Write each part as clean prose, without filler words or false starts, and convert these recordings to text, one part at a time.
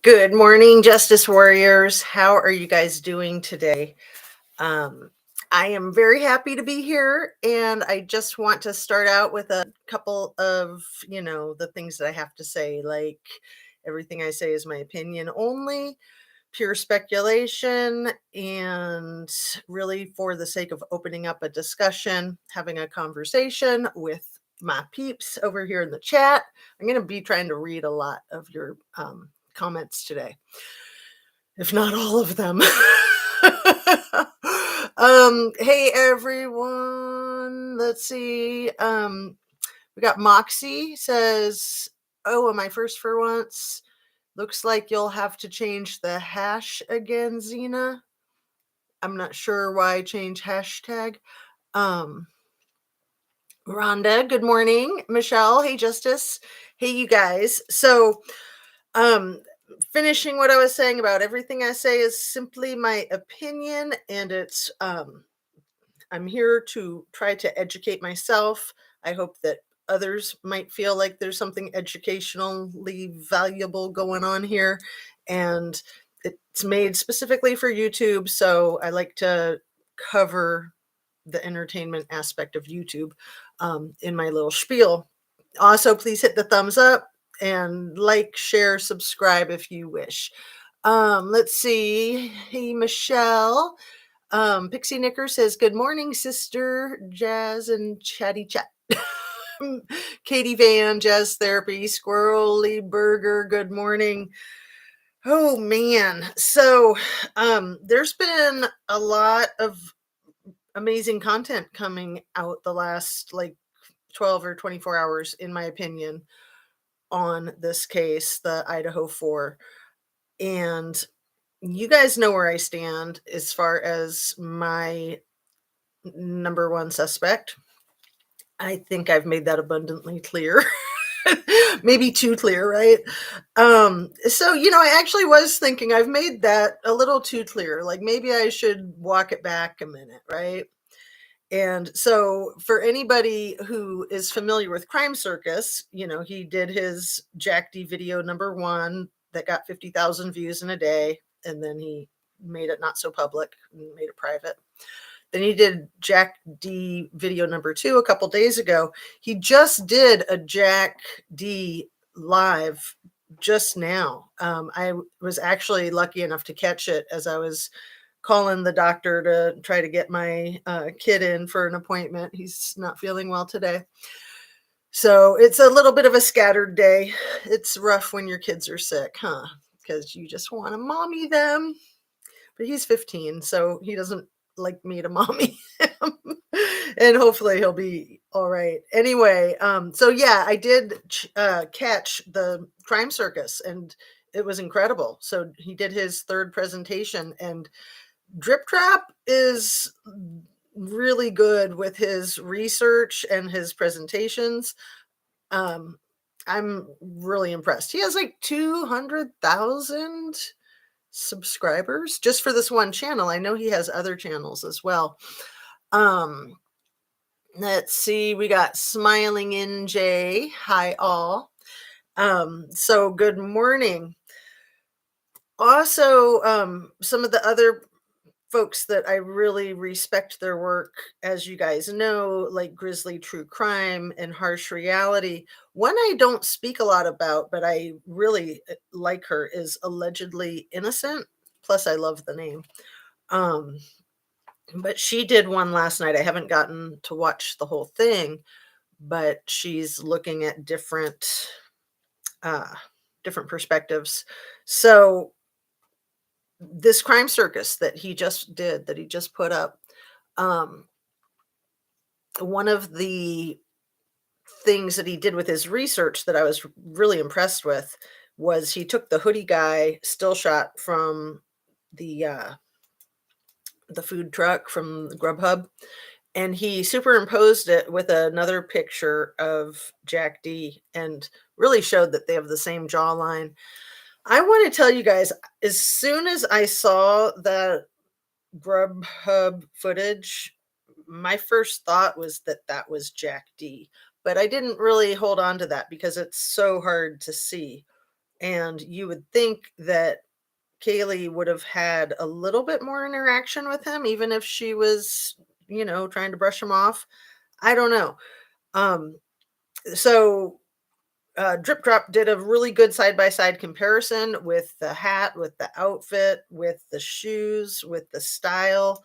Good morning, Justice Warriors. How are you guys doing today? Um, I am very happy to be here, and I just want to start out with a couple of, the things that I have to say. Like, everything I say is my opinion only, pure speculation, and really for the sake of opening up a discussion, having a conversation with my peeps over here in the chat. I'm going to be trying to read a lot of your comments today, if not all of them. Hey everyone. Let's see. We got Moxie says, "Oh, am I first for once? Looks like you'll have to change the hash again, Xena. I'm not sure why change hashtag." Um, Rhonda, good morning. Michelle, hey Justice. Hey you guys. So um finishing what I was saying about everything I say is simply my opinion, and it's I'm here to try to educate myself. I hope that others might feel like there's something educationally valuable going on here, and it's made specifically for YouTube, so I like to cover the entertainment aspect of YouTube in my little spiel. Also, please hit the thumbs up and like, share, subscribe if you wish. Let's see. Hey, Michelle. Pixie Knicker says, "Good morning, sister Jazz and Chatty Chat." Katie Van, Jazz Therapy, Squirrely Burger, good morning. Oh man. So there's been a lot of amazing content coming out the last like 12 or 24 hours, in my opinion, on this case, the Idaho 4. And you guys know where I stand as far as my number one suspect. I think I've made that abundantly clear. Maybe too clear, right? So, I actually was thinking I've made that a little too clear. Like maybe I should walk it back a minute, right? And so, for anybody who is familiar with Crime Circus, he did his Jack D video number 1 that got 50,000 views in a day, and then he made it not so public and made it private. Then he did Jack D video number 2 a couple days ago. He just did a Jack D live just now. I was actually lucky enough to catch it as I was calling the doctor to try to get my kid in for an appointment. He's not feeling well today. So it's a little bit of a scattered day. It's rough when your kids are sick, huh? Because you just want to mommy them. But he's 15, so he doesn't like me to mommy him. And hopefully he'll be all right. Anyway, so yeah, I did catch the Crime Circus, and it was incredible. So he did his third presentation, and Drip Trap is really good with his research and his presentations. I'm really impressed. He has like 200,000 subscribers just for this one channel. I know he has other channels as well. Let's see, we got Smiling NJ. Hi all. So good morning. Also, some of the other folks that I really respect their work, as you guys know, like Grizzly True Crime and Harsh Reality. One I don't speak a lot about, but I really like her, is Allegedly Innocent. Plus, I love the name. But she did one last night. I haven't gotten to watch the whole thing, but she's looking at different perspectives. So this Crime Circus that he just did, that he just put up, one of the things that he did with his research that I was really impressed with was he took the hoodie guy still shot from the food truck from Grubhub, and he superimposed it with another picture of Jack D and really showed that they have the same jawline. I want to tell you guys, as soon as I saw that Grubhub footage, my first thought was that that was Jack D, but I didn't really hold on to that because it's so hard to see. And you would think that Kaylee would have had a little bit more interaction with him, even if she was, trying to brush him off. I don't know. Um, so Drip Drop did a really good side by side comparison with the hat, with the outfit, with the shoes, with the style.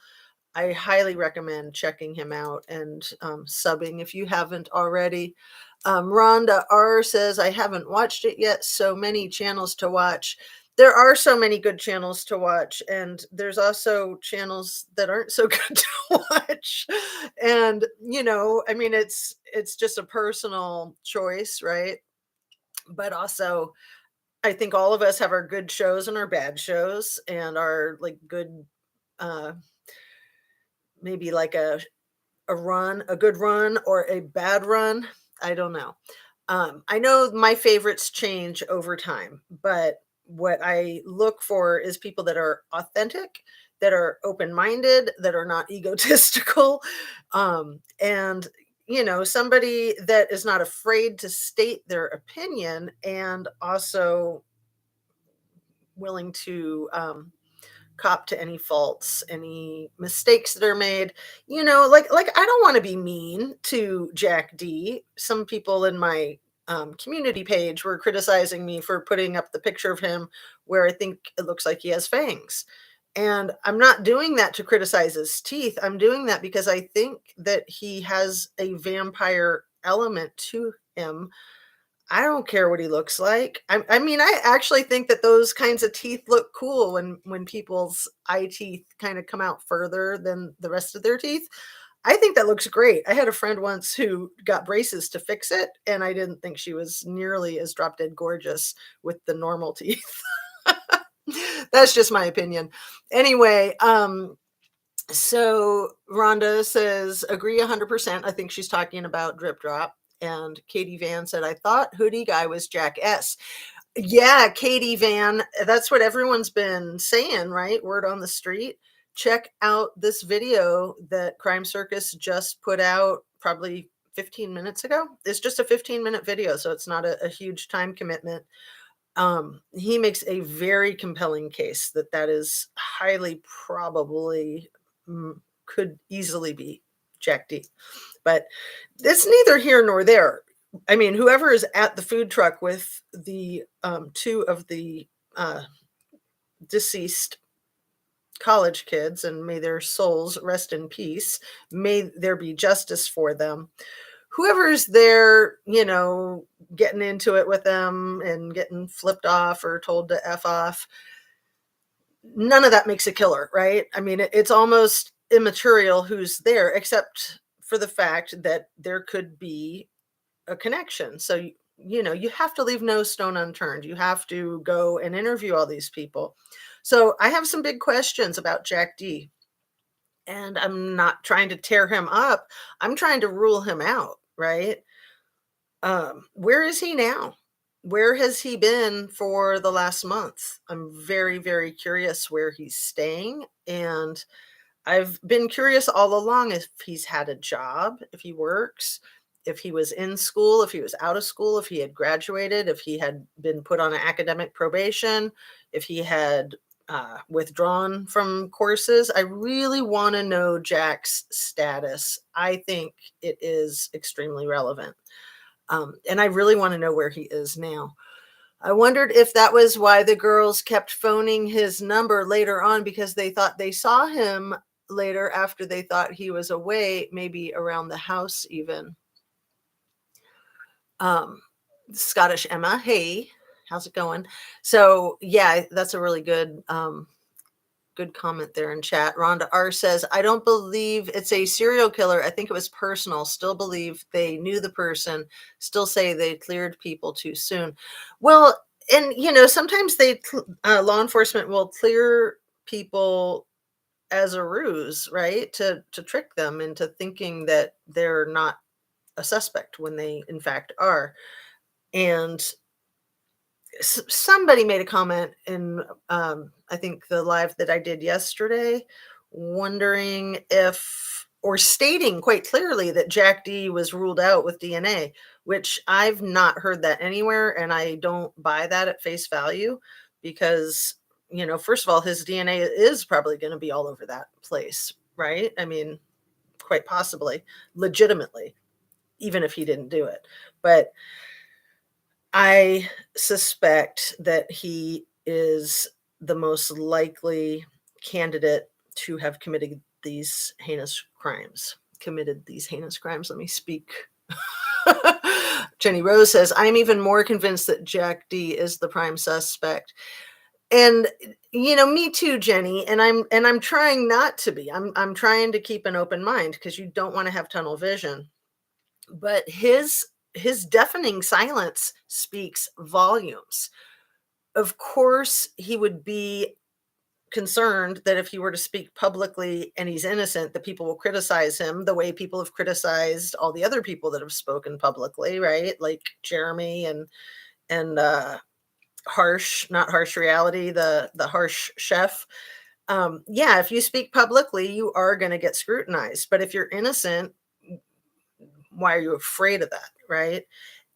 I highly recommend checking him out and subbing if you haven't already. Rhonda R says, I haven't watched it yet. So many channels to watch. There are so many good channels to watch, and there's also channels that aren't so good to watch. And I mean, it's just a personal choice, right? But also, I think all of us have our good shows and our bad shows, and our like good, uh, maybe like a good run or a bad run. I don't know. I know my favorites change over time, but what I look for is people that are authentic, that are open-minded, that are not egotistical, and somebody that is not afraid to state their opinion, and also willing to cop to any faults, any mistakes that are made. Like I don't want to be mean to Jack D. Some people in my community page were criticizing me for putting up the picture of him where I think it looks like he has fangs. And I'm not doing that to criticize his teeth. I'm doing that because I think that he has a vampire element to him. I don't care what he looks like. I mean, I actually think that those kinds of teeth look cool when people's eye teeth kind of come out further than the rest of their teeth. I think that looks great. I had a friend once who got braces to fix it, and I didn't think she was nearly as drop dead gorgeous with the normal teeth. That's just my opinion. Anyway, so Rhonda says, agree 100%. I think she's talking about Drip Drop. And Katie Van said, I thought Hoodie Guy was Jack S. Yeah, Katie Van, that's what everyone's been saying, right? Word on the street. Check out this video that Crime Circus just put out probably 15 minutes ago. It's just a 15-minute video, so it's not a huge time commitment. He makes a very compelling case that that is highly probably could easily be Jack D. But it's neither here nor there. I mean, whoever is at the food truck with the two of the deceased college kids, and may their souls rest in peace, may there be justice for them. Whoever's there, getting into it with them and getting flipped off or told to F off, none of that makes a killer, right? I mean, it's almost immaterial who's there, except for the fact that there could be a connection. So, you have to leave no stone unturned. You have to go and interview all these people. So, I have some big questions about Jack D. And I'm not trying to tear him up. I'm trying to rule him out, right? Where is he now? Where has he been for the last month? I'm very, very curious where he's staying. And I've been curious all along if he's had a job, if he works, if he was in school, if he was out of school, if he had graduated, if he had been put on an academic probation, if he had withdrawn from courses. I really want to know Jack's status. I think it is extremely relevant. And I really want to know where he is now. I wondered if that was why the girls kept phoning his number later on, because they thought they saw him later after they thought he was away, maybe around the house even. Um, Scottish Emma, hey, how's it going? So yeah, that's a really good comment there in chat. Rhonda R says, I don't believe it's a serial killer. I think it was personal. Still believe they knew the person. Still say they cleared people too soon. Well, and sometimes law enforcement will clear people as a ruse, right? To trick them into thinking that they're not a suspect when they in fact are. And somebody made a comment in I think the live that I did yesterday, wondering if or stating quite clearly that Jack D was ruled out with DNA, which I've not heard that anywhere, and I don't buy that at face value because, first of all, his DNA is probably going to be all over that place, right? I mean, quite possibly, legitimately, even if he didn't do it. But I suspect that he is the most likely candidate to have committed these heinous crimes. Let me speak. Jenny Rose says, I'm even more convinced that Jack D is the prime suspect. And me too, Jenny. And I'm trying not to be. I'm trying to keep an open mind because you don't want to have tunnel vision. But his deafening silence speaks volumes. Of course, he would be concerned that if he were to speak publicly and he's innocent, that people will criticize him the way people have criticized all the other people that have spoken publicly, right? Like Jeremy and not harsh reality, the harsh chef. Yeah, if you speak publicly, you are going to get scrutinized. But if you're innocent, why are you afraid of that, right?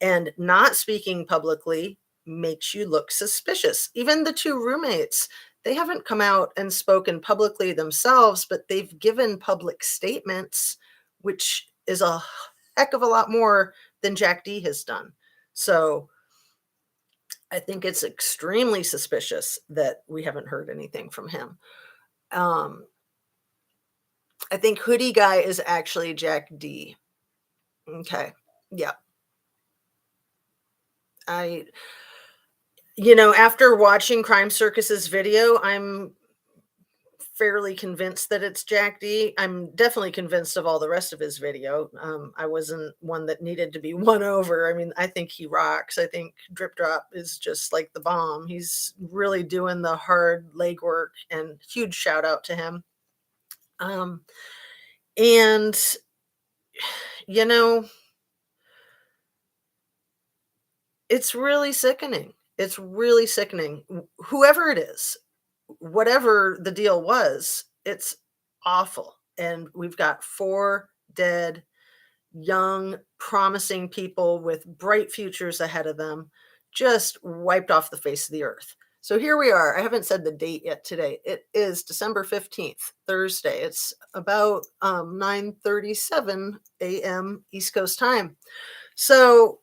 And not speaking publicly makes you look suspicious. Even the two roommates, they haven't come out and spoken publicly themselves, but they've given public statements, which is a heck of a lot more than Jack D has done. So I think it's extremely suspicious that we haven't heard anything from him. Um, I think Hoodie Guy is actually Jack D. Okay. Yeah. I after watching Crime Circus's video, I'm fairly convinced that it's Jack D. I'm definitely convinced of all the rest of his video. I wasn't one that needed to be won over. I mean, I think he rocks. I think Drip Drop is just like the bomb. He's really doing the hard legwork, and huge shout out to him. Um, and you know, it's really sickening. It's really sickening. Whoever it is, whatever the deal was, it's awful. And we've got 4 dead, young, promising people with bright futures ahead of them, just wiped off the face of the earth. So here we are. I haven't said the date yet today. It is December 15th, Thursday. It's about 9:37 a.m. East Coast time. So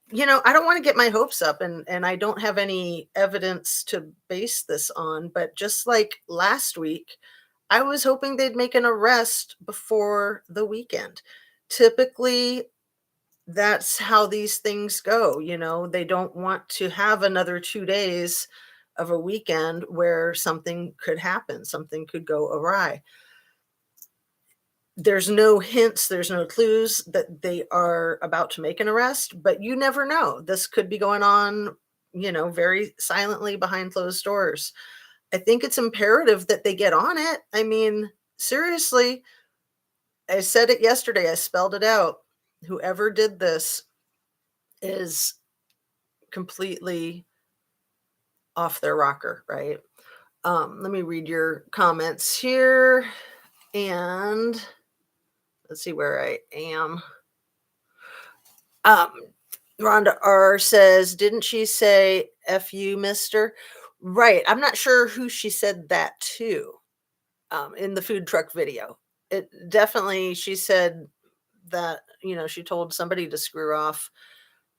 I don't want to get my hopes up, and I don't have any evidence to base this on, but just like last week, I was hoping they'd make an arrest before the weekend. Typically, that's how these things go. They don't want to have another 2 days of a weekend where something could happen, something could go awry. There's no hints, there's no clues that they are about to make an arrest, but you never know. This could be going on, very silently behind closed doors. I think it's imperative that they get on it. I mean, seriously, I said it yesterday, I spelled it out. Whoever did this is completely off their rocker, right? Let me read your comments here, and let's see where I am. Um, Rhonda R says, didn't she say F you, mister? Right. I'm not sure who she said that to in the food truck video. It definitely, she said that, she told somebody to screw off,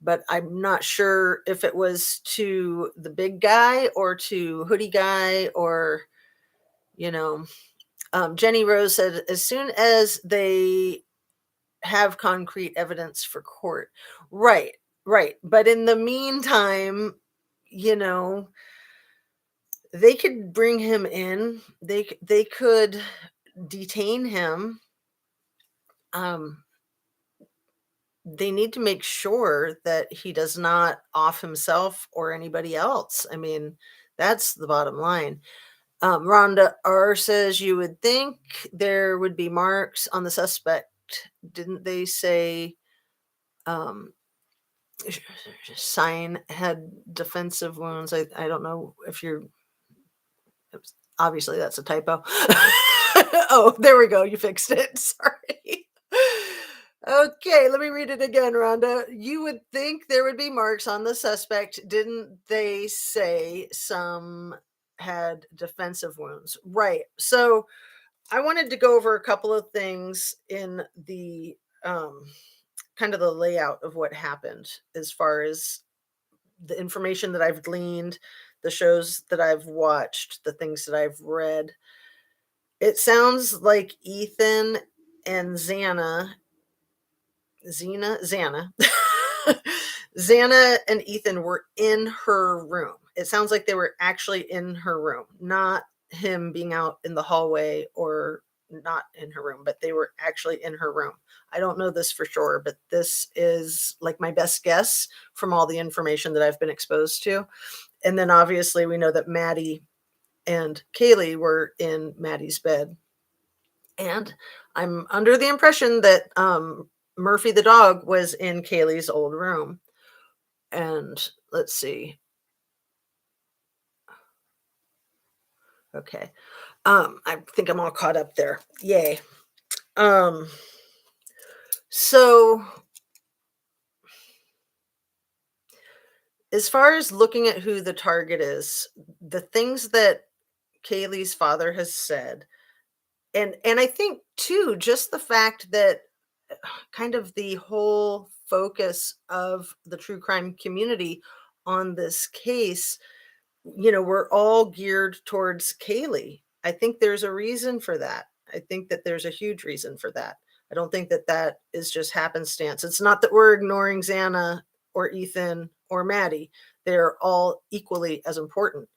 but I'm not sure if it was to the big guy or to Hoodie Guy or, Jenny Rose said, as soon as they have concrete evidence for court. Right, right. But in the meantime, you know, they could bring him in. They could detain him. Um, they need to make sure that he does not off himself or anybody else. I mean, that's the bottom line. Rhonda R says you would think there would be marks on the suspect. Didn't they say sign had defensive wounds? I don't know if you're obviously that's a typo. Oh, there we go. You fixed it. Sorry. Okay, let me read it again, Rhonda. You would think there would be marks on the suspect. Didn't they say some had defensive wounds? Right. So I wanted to go over a couple of things in the um, kind of the layout of what happened as far as the information that I've gleaned, the shows that I've watched, the things that I've read. It sounds like Ethan and Xana, Xana and Ethan were in her room. It sounds like they were actually in her room, not him being out in the hallway or not in her room, but they were actually in her room. I don't know this for sure, but this is like my best guess from all the information that I've been exposed to. And then obviously we know that Maddie and Kaylee were in Maddie's bed. And I'm under the impression that Murphy the dog was in Kaylee's old room. And let's see. Okay. I think I'm all caught up there. Yay. Um, so as far as looking at who the target is, the things that Kaylee's father has said, and I think too, just the fact that kind of the whole focus of the true crime community on this case, we're all geared towards Kaylee. I think there's a reason for that. I think that there's a huge reason for that. I don't think that that is just happenstance. It's not that we're ignoring Xana or Ethan or Maddie. They're all equally as important.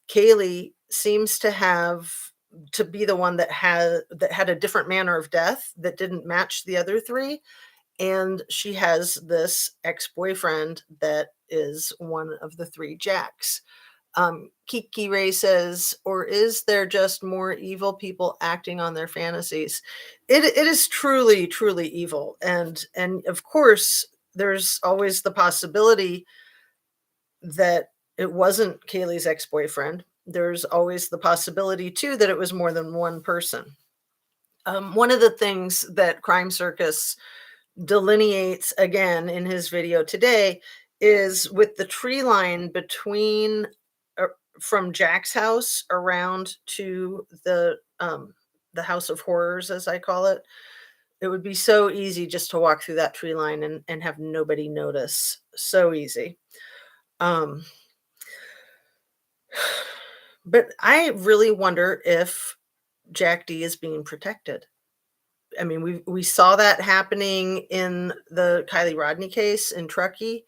Kaylee seems to be the one that had a different manner of death that didn't match the other three, and she has this ex-boyfriend that is one of the three Jacks. Kiki Ray says, or is there just more evil people acting on their fantasies? It is truly, truly evil. And of course, there's always the possibility that it wasn't Kaylee's ex-boyfriend. There's always the possibility too that it was more than one person. One of the things that Crime Circus delineates again in his video today is with the tree line between uh, from Jack's house around to the house of horrors, as I call it. It would be so easy just to walk through that tree line and have nobody notice. So easy. Um, but I really wonder if Jack D is being protected. I mean, we saw that happening in the Kylie Rodney case in Truckee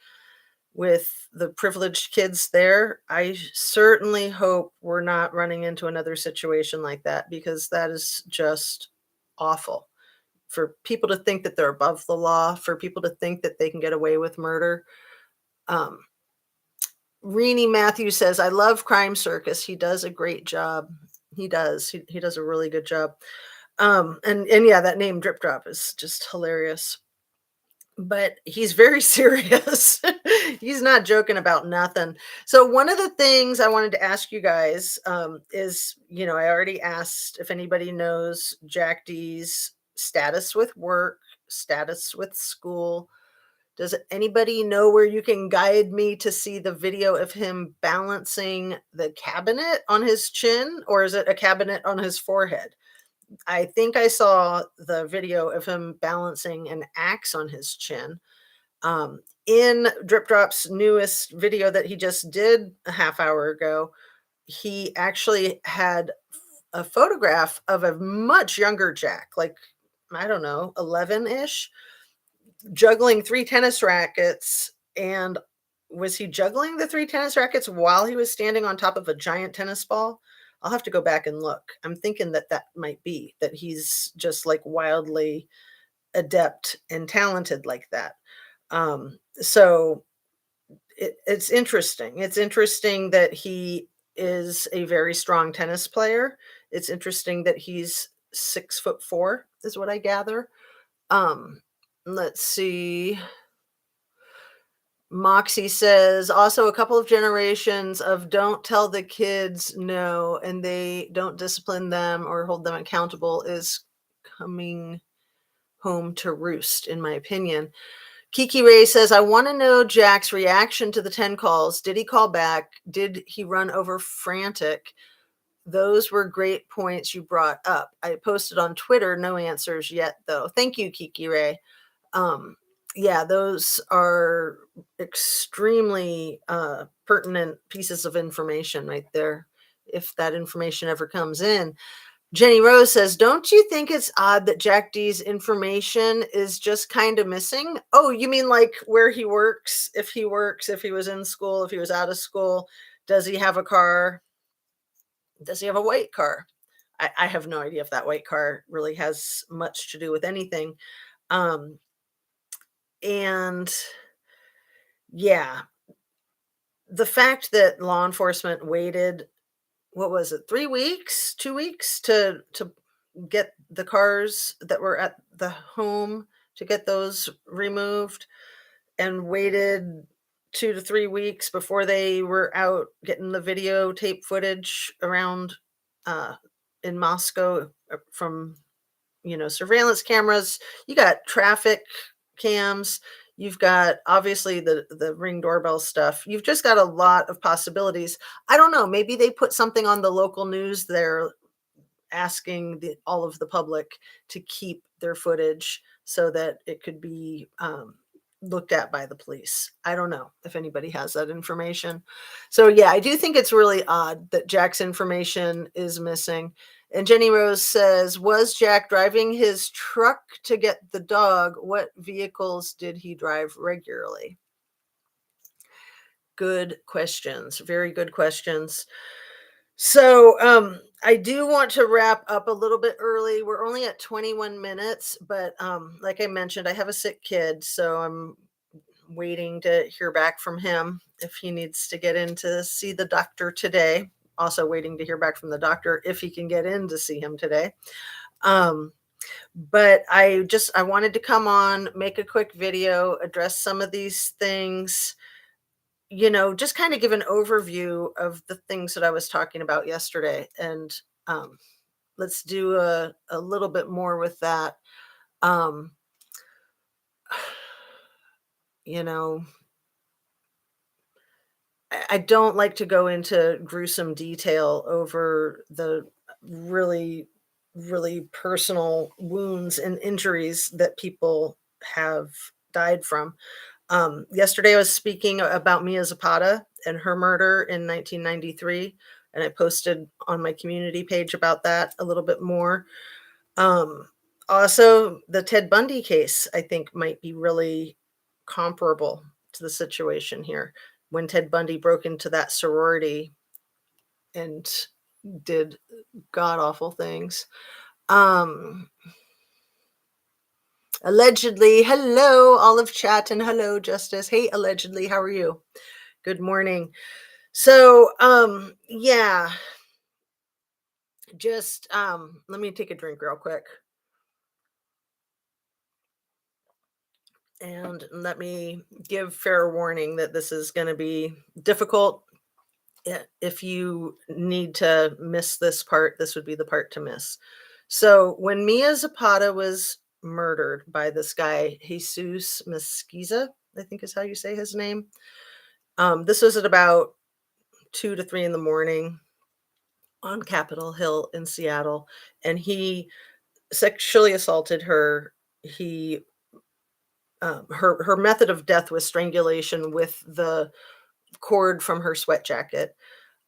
with the privileged kids there. I certainly hope we're not running into another situation like that, because that is just awful. For people to think that they're above the law, for people to think that they can get away with murder. Um, Renee Matthews says, I love Crime Circus. He does a great job. He does. He does a really good job. And yeah, that name Drip Drop is just hilarious. But he's very serious. He's not joking about nothing. So one of the things I wanted to ask you guys is, I already asked if anybody knows Jack D's status with work, status with school. Does anybody know where you can guide me to see the video of him balancing the cabinet on his chin, or is it a cabinet on his forehead? I think I saw the video of him balancing an axe on his chin. In Drip Drop's newest video that he just did a half hour ago, he actually had a photograph of a much younger Jack, like, I don't know, 11-ish, juggling three tennis rackets. And was he juggling the three tennis rackets while he was standing on top of a giant tennis ball? I'll have to go back and look. I'm thinking that that might be that he's just like wildly adept and talented like that. So it's interesting. It's interesting that he is a very strong tennis player. It's interesting that he's 6'4", is what I gather. Um, let's see. Moxie says, also a couple of generations of don't tell the kids no, and they don't discipline them or hold them accountable is coming home to roost, in my opinion. Kiki Ray says, I want to know Jack's reaction to the 10 calls. Did he call back? Did he run over frantic? Those were great points you brought up. I posted on Twitter, no answers yet, though. Thank you, Kiki Ray. Um, yeah, those are extremely pertinent pieces of information right there, if that information ever comes in. Jenny Rose says, don't you think it's odd that Jack D's information is just kind of missing? Oh, you mean like where he works, if he works, if he was in school, if he was out of school? Does he have a car? Does he have a white car? I have no idea if that white car really has much to do with anything. Um, and yeah, the fact that law enforcement waited, what was it, 3 weeks, 2 weeks to get the cars that were at the home, to get those removed, and waited 2 to 3 weeks before they were out getting the videotape footage around uh, in Moscow from surveillance cameras. You got traffic cams. You've got obviously the ring doorbell stuff. You've just got a lot of possibilities. I don't know. Maybe they put something on the local news there asking all of the public to keep their footage so that it could be looked at by the police. I don't know if anybody has that information. So, yeah, I do think it's really odd that Jack's information is missing. And Jenny Rose says, was Jack driving his truck to get the dog? What vehicles did he drive regularly? Good questions. Very good questions. So, I do want to wrap up a little bit early. We're only at 21 minutes, but like I mentioned, I have a sick kid, so I'm waiting to hear back from him if he needs to get in to see the doctor today. Also waiting to hear back from the doctor if he can get in to see him today. Um, but I wanted to come on, make a quick video, address some of these things, just kind of give an overview of the things that I was talking about yesterday. And um, let's do a little bit more with that. Um, you know, I don't like to go into gruesome detail over the really, really personal wounds and injuries that people have died from. Yesterday, I was speaking about Mia Zapata and her murder in 1993, and I posted on my community page about that a little bit more. Um, Also, the Ted Bundy case, I think, might be really comparable to the situation here. When Ted Bundy broke into that sorority and did god awful things. Um, Allegedly, hello, Olive Chat, and hello, Justice. Hey, allegedly, how are you? Good morning. So, yeah, just let me take a drink real quick. And let me give fair warning that this is going to be difficult. If you need to miss this part, this would be the part to miss. So, when Mia Zapata was murdered by this guy, Jesus Mesquiza, I think is how you say his name. This was at about 2 to 3 in the morning on Capitol Hill in Seattle, and he sexually assaulted her. He her method of death was strangulation with the cord from her sweat jacket.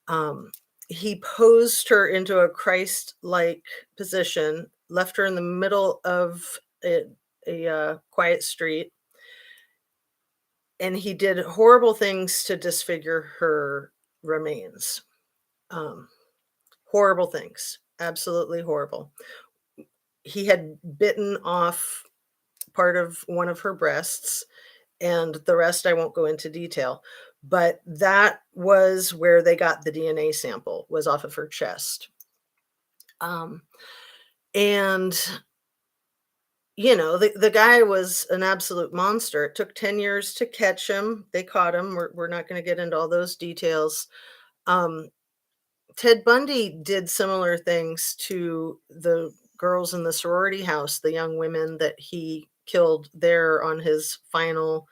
Um, he posed her into a Christ-like position, left her in the middle of a quiet street, and he did horrible things to disfigure her remains. Um, Horrible things, absolutely horrible. He had bitten off part of one of her breasts, and the rest I won't go into detail. But that was where they got the DNA sample, was off of her chest. Um, and the guy was an absolute monster. It took 10 years to catch him. They caught him. We're not going to get into all those details. Um, Ted Bundy did similar things to the girls in the sorority house, the young women that he killed there on his final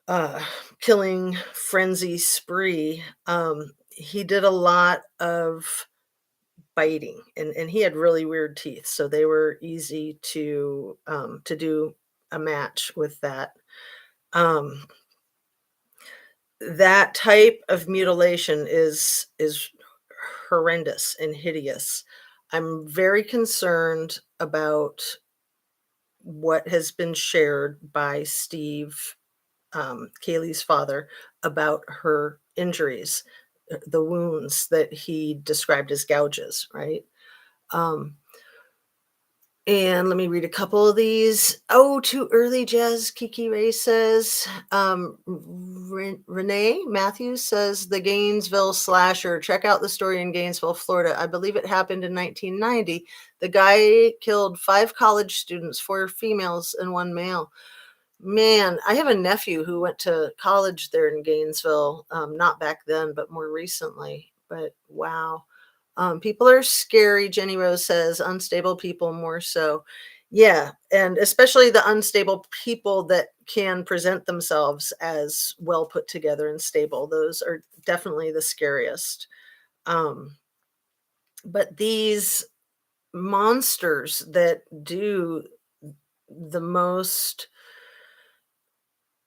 uh, killing frenzy spree. He did a lot of biting, and he had really weird teeth, so they were easy to do a match with that. Um, that type of mutilation is horrendous and hideous. I'm very concerned about what has been shared by Steve, Kaylee's father, about her injuries, the wounds that he described as gouges, right? Um, And let me read a couple of these. Oh, too early, Jazz. Kiki Ray says. Renee Matthews says the Gainesville slasher. Check out the story in Gainesville, Florida. I believe it happened in 1990. The guy killed 5 college students, 4 females and 1 male. Man, I have a nephew who went to college there in Gainesville, not back then, but more recently. But wow. People are scary, Jenny Rose says, unstable people more so. Yeah, and especially the unstable people that can present themselves as well put together and stable. Those are definitely the scariest. Um, but these monsters that do the most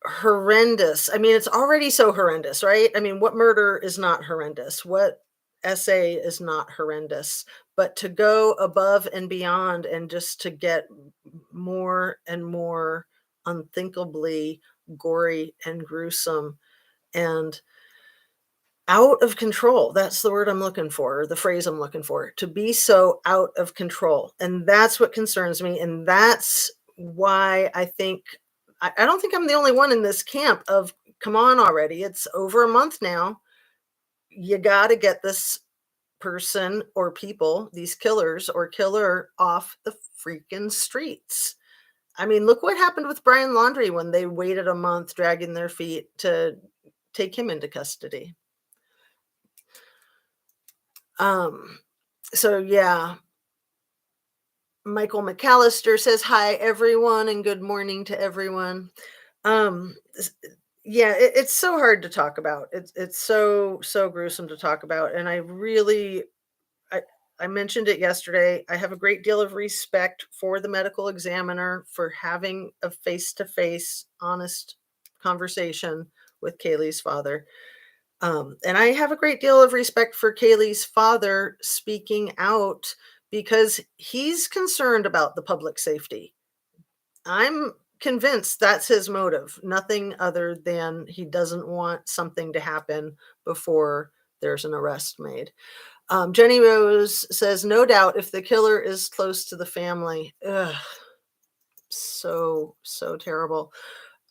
horrendous. I mean, it's already so horrendous, right? I mean, what murder is not horrendous? What essay is not horrendous? But to go above and beyond and just to get more and more unthinkably gory and gruesome and out of control. That's the word I'm looking for, or the phrase I'm looking for, to be so out of control. And that's what concerns me. And that's why I think, I don't think I'm the only one in this camp of, come on already. It's over a month now. You got to get this person or people, these killers or killer, off the freaking streets. I mean, look what happened with Brian Laundrie when they waited a month dragging their feet to take him into custody. Um, so yeah, Michael McAllister says hi everyone and good morning to everyone. Yeah, it's so hard to talk about. It's so gruesome to talk about, and I I mentioned it yesterday. I have a great deal of respect for the medical examiner for having a face to face, honest conversation with Kaylee's father. And I have a great deal of respect for Kaylee's father speaking out because he's concerned about the public safety. I'm convinced that's his motive, nothing other than he doesn't want something to happen before there's an arrest made. Jenny Rose says, no doubt if the killer is close to the family. Ugh, so terrible.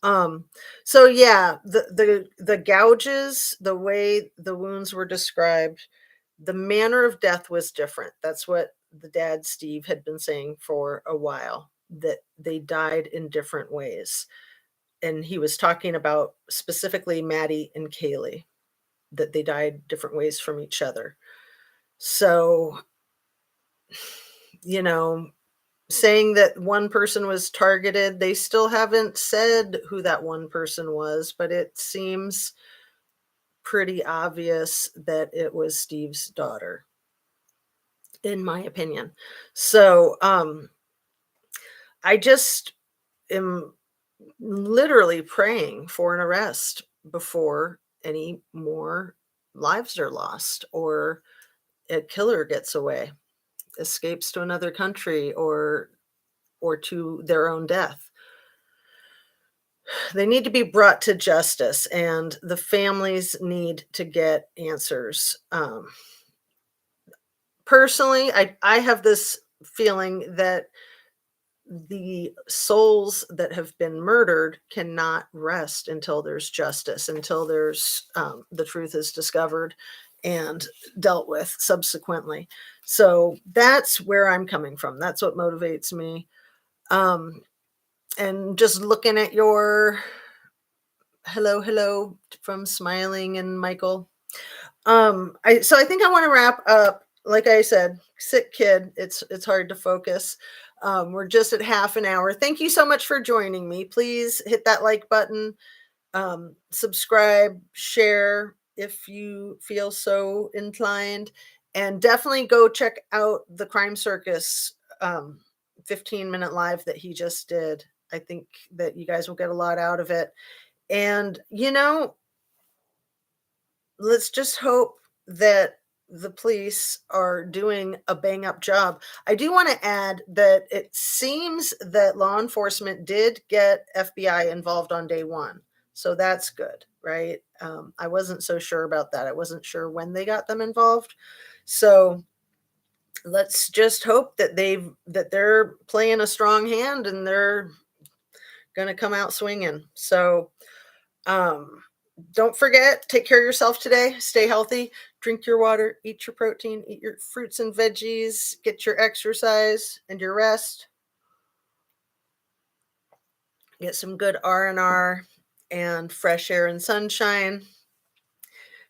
Um, so yeah, the gouges, the way the wounds were described, the manner of death was different. That's what the dad Steve had been saying for a while, that they died in different ways. And he was talking about specifically Maddie and Kaylee, that they died different ways from each other. So, you know, saying that one person was targeted, they still haven't said who that one person was, but it seems pretty obvious that it was Steve's daughter, in my opinion. So, I just am literally praying for an arrest before any more lives are lost or a killer gets away, escapes to another country or to their own death. They need to be brought to justice and the families need to get answers. Personally, I have this feeling that the souls that have been murdered cannot rest until there's justice, until there's the truth is discovered and dealt with subsequently. So that's where I'm coming from. That's what motivates me. Um, and just looking at your hello from Smiling and Michael. I think I want to wrap up like I said, sick kid. It's hard to focus. We're just at half an hour. Thank you so much for joining me. Please hit that like button, subscribe, share if you feel so inclined, and definitely go check out the Crime Circus um, 15-minute live that he just did. I think that you guys will get a lot out of it. And, let's just hope that the police are doing a bang up job. I do want to add that it seems that law enforcement did get FBI involved on day one. So that's good, right? I wasn't so sure about that. I wasn't sure when they got them involved. So let's just hope that they're playing a strong hand and they're going to come out swinging. So um, don't forget, take care of yourself today. Stay healthy, drink your water, eat your protein, eat your fruits and veggies, get your exercise and your rest. Get some good R&R and fresh air and sunshine.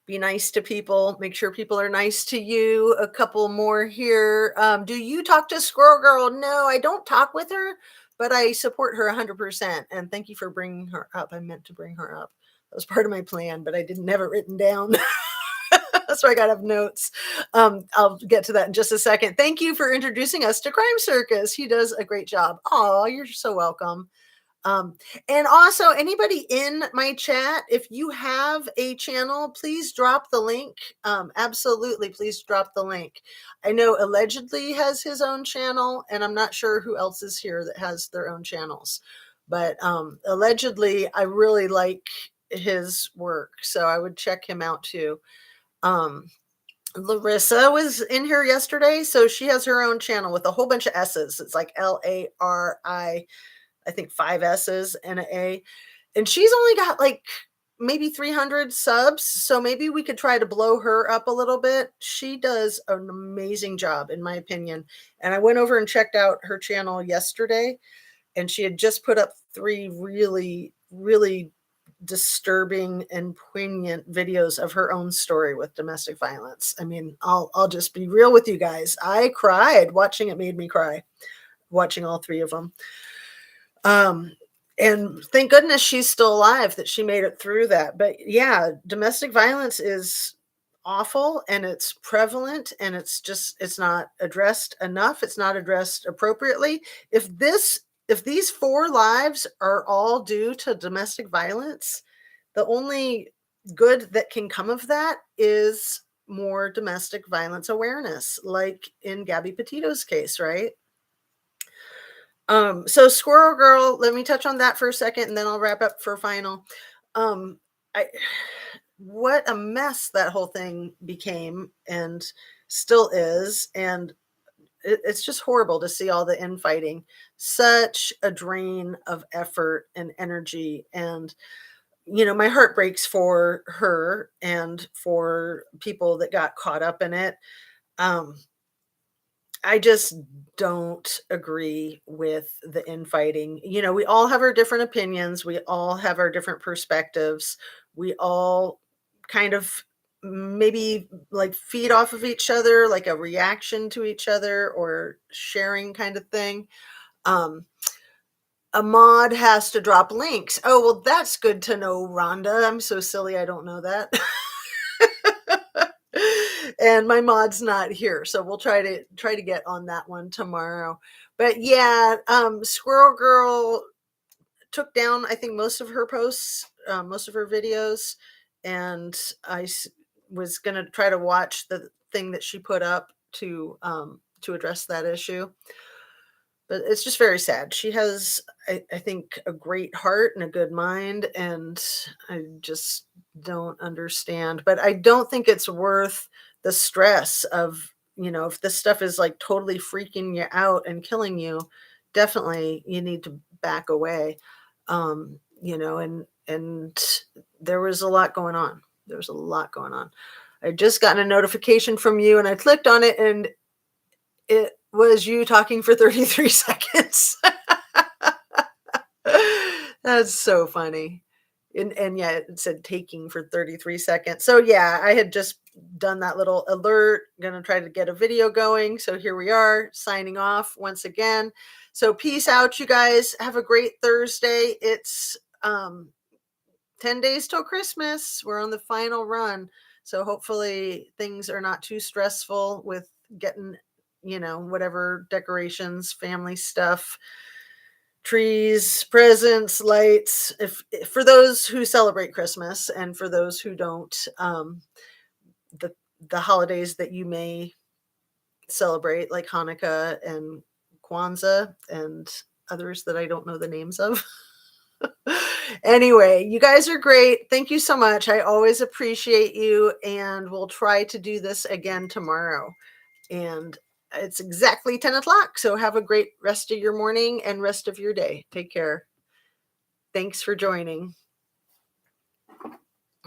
Be nice to people. Make sure people are nice to you. A couple more here. Do you talk to Squirrel Girl? No, I don't talk with her, but I support her 100%. And thank you for bringing her up. I meant to bring her up. That was part of my plan, but I didn't have it written down. So I got to have notes. I'll get to that in just a second. Thank you for introducing us to Crime Circus. He does a great job. Oh, you're so welcome. Um, and also, anybody in my chat, if you have a channel, please drop the link. Absolutely, please drop the link. I know Allegedly has his own channel, and I'm not sure who else is here that has their own channels. But Allegedly, I really like his work, so I would check him out too. Um, Larissa was in here yesterday, so she has her own channel with a whole bunch of S's. It's like I think 5 S's and an A. And she's only got like maybe 300 subs. So maybe we could try to blow her up a little bit. She does an amazing job, in my opinion. And I went over and checked out her channel yesterday, and she had just put up 3 really, really disturbing and poignant videos of her own story with domestic violence. I mean, I'll just be real with you guys. I cried watching it, made me cry watching all 3 of them. And thank goodness she's still alive, that she made it through that. But yeah, domestic violence is awful and it's prevalent and it's not addressed enough. It's not addressed appropriately. If these 4 lives are all due to domestic violence, the only good that can come of that is more domestic violence awareness, like in Gabby Petito's case, right? So Squirrel Girl, let me touch on that for a second and then I'll wrap up for final. Um, I what a mess that whole thing became and still is. And it's just horrible to see all the infighting. Such a drain of effort and energy. And, my heart breaks for her and for people that got caught up in it. Um, I just don't agree with the infighting. We all have our different opinions. We all have our different perspectives. We all kind of maybe like feed off of each other, like a reaction to each other or sharing kind of thing. Um, a mod has to drop links. Oh, well, that's good to know, Rhonda. I'm so silly. I don't know that. And my mod's not here, so we'll try to get on that one tomorrow. But yeah, Squirrel Girl took down, I think, most of her posts, most of her videos, and was gonna try to watch the thing that she put up to address that issue. But it's just very sad. She has, I think, a great heart and a good mind, and I just don't understand. But I don't think it's worth the stress of, if this stuff is like totally freaking you out and killing you, definitely you need to back away. And there was a lot going on. There was a lot going on. I just gotten a notification from you and I clicked on it and it was you talking for 33 seconds. That's so funny. And yeah, it said taking for 33 seconds. So yeah, I had just done that little alert, gonna try to get a video going. So here we are signing off once again. So peace out, you guys. Have a great Thursday. It's 10 days till Christmas. We're on the final run. So hopefully things are not too stressful with getting, whatever decorations, family stuff, trees, presents, lights. If for those who celebrate Christmas and for those who don't, the the holidays that you may celebrate, like Hanukkah and Kwanzaa and others that I don't know the names of. Anyway, you guys are great. Thank you so much. I always appreciate you, and we'll try to do this again tomorrow. And it's exactly 10 o'clock. So have a great rest of your morning and rest of your day. Take care. Thanks for joining.